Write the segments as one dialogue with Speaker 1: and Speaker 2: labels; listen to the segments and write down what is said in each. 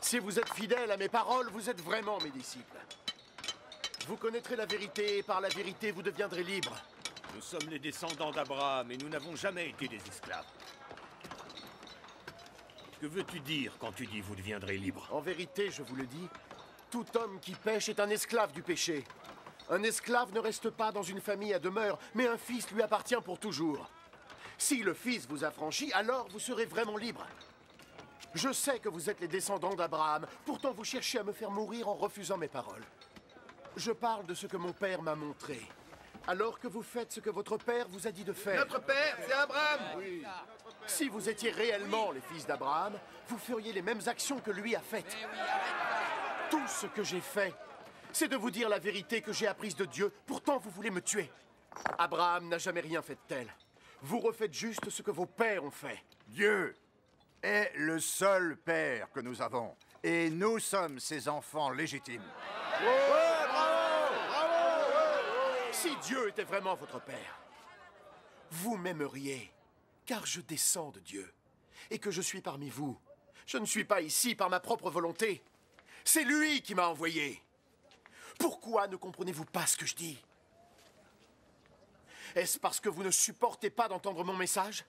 Speaker 1: Si vous êtes fidèles à mes paroles, vous êtes vraiment mes disciples. Vous connaîtrez la vérité, et par la vérité, vous deviendrez libres.
Speaker 2: Nous sommes les descendants d'Abraham, et nous n'avons jamais été des esclaves. Que veux-tu dire quand tu dis « vous deviendrez libres » ?
Speaker 1: En vérité, je vous le dis, tout homme qui pêche est un esclave du péché. Un esclave ne reste pas dans une famille à demeure, mais un fils lui appartient pour toujours. Si le fils vous affranchit, alors vous serez vraiment libre. Je sais que vous êtes les descendants d'Abraham, pourtant vous cherchez à me faire mourir en refusant mes paroles. Je parle de ce que mon père m'a montré, alors que vous faites ce que votre père vous a dit de faire.
Speaker 3: Notre père, c'est Abraham.
Speaker 1: Oui. Si vous étiez réellement les fils d'Abraham, vous feriez les mêmes actions que lui a faites. Tout ce que j'ai fait, c'est de vous dire la vérité que j'ai apprise de Dieu, pourtant vous voulez me tuer. Abraham n'a jamais rien fait de tel. Vous refaites juste ce que vos pères ont fait.
Speaker 4: Dieu est le seul père que nous avons, et nous sommes ses enfants légitimes.
Speaker 1: Si Dieu était vraiment votre père, vous m'aimeriez, car je descends de Dieu, et que je suis parmi vous. Je ne suis pas ici par ma propre volonté. C'est lui qui m'a envoyé. Pourquoi ne comprenez-vous pas ce que je dis? Est-ce parce que vous ne supportez pas d'entendre mon message?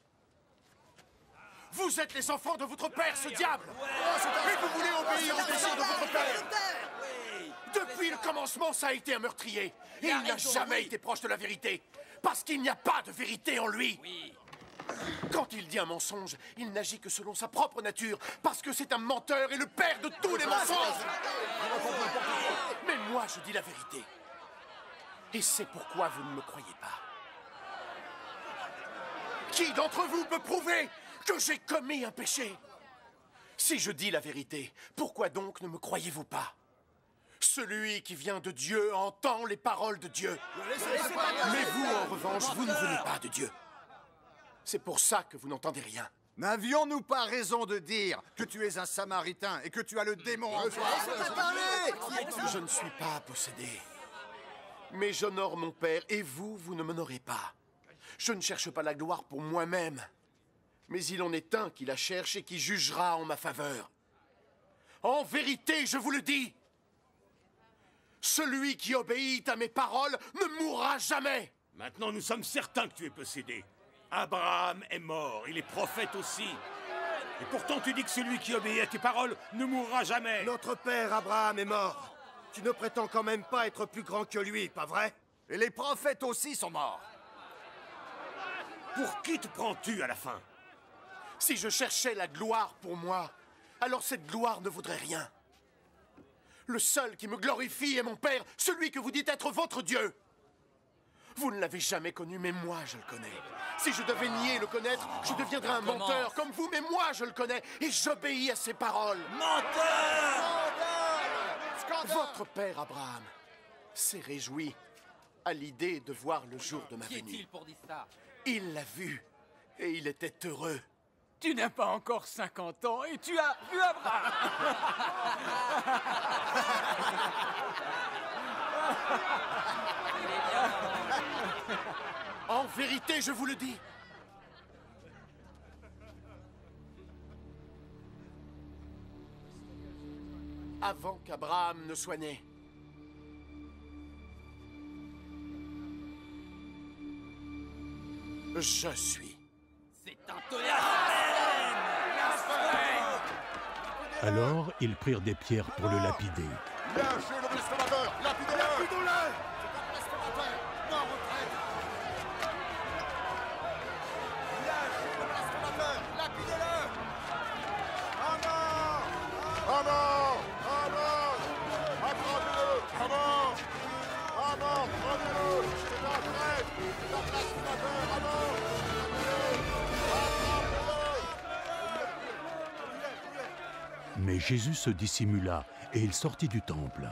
Speaker 1: Vous êtes les enfants de votre père, ce diable! Et vous voulez obéir aux désirs de votre père! Depuis le commencement, ça a été un meurtrier. Et il n'a jamais été proche de la vérité. Parce qu'il n'y a pas de vérité en lui. Quand il dit un mensonge, il n'agit que selon sa propre nature. Parce que c'est un menteur et le père de tous les mensonges. Mais moi, je dis la vérité. Et c'est pourquoi vous ne me croyez pas. Qui d'entre vous peut prouver que j'ai commis un péché? Si je dis la vérité, pourquoi donc ne me croyez-vous pas? Celui qui vient de Dieu entend les paroles de Dieu. Mais vous, en revanche, vous ne venez pas de Dieu. C'est pour ça que vous n'entendez rien.
Speaker 4: N'avions-nous pas raison de dire que tu es un Samaritain et que tu as le démon en toi?
Speaker 1: Je ne suis pas possédé. Mais j'honore mon Père, et vous, vous ne m'honorez pas. Je ne cherche pas la gloire pour moi-même. Mais il en est un qui la cherche et qui jugera en ma faveur. En vérité, je vous le dis, celui qui obéit à mes paroles ne mourra jamais.
Speaker 2: Maintenant, nous sommes certains que tu es possédé. Abraham est mort, et les prophètes aussi. Et pourtant, tu dis que celui qui obéit à tes paroles ne mourra jamais.
Speaker 3: Notre père Abraham est mort. Tu ne prétends quand même pas être plus grand que lui, pas vrai?
Speaker 4: Et les prophètes aussi sont morts.
Speaker 2: Pour qui te prends-tu à la fin?
Speaker 1: Si je cherchais la gloire pour moi, alors cette gloire ne vaudrait rien. Le seul qui me glorifie est mon Père, celui que vous dites être votre Dieu. Vous ne l'avez jamais connu, mais moi je le connais. Si je devais nier le connaître, je deviendrais un menteur comme vous, mais moi je le connais et j'obéis à ses paroles.
Speaker 2: Menteur!
Speaker 1: Votre père Abraham s'est réjoui à l'idée de voir le jour de ma venue.
Speaker 5: Qui est-il pour dire ça?
Speaker 1: Il l'a vu et il était heureux.
Speaker 5: Tu n'as pas encore 50 ans et tu as vu Abraham.
Speaker 1: En vérité, je vous le dis. Avant qu'Abraham ne soit né, je suis.
Speaker 5: C'est un blasphème!
Speaker 6: Alors, ils prirent des pierres pour le lapider.
Speaker 4: Lâchez le blasphémateur! Lapidez-le!
Speaker 3: Lapidons-le!
Speaker 4: À mort! À mort! Attrapez-le! À mort! À mort! Prenez-le! C'est un traître! C'est un blasphémateur! À mort!
Speaker 6: Mais Jésus se dissimula et il sortit du temple.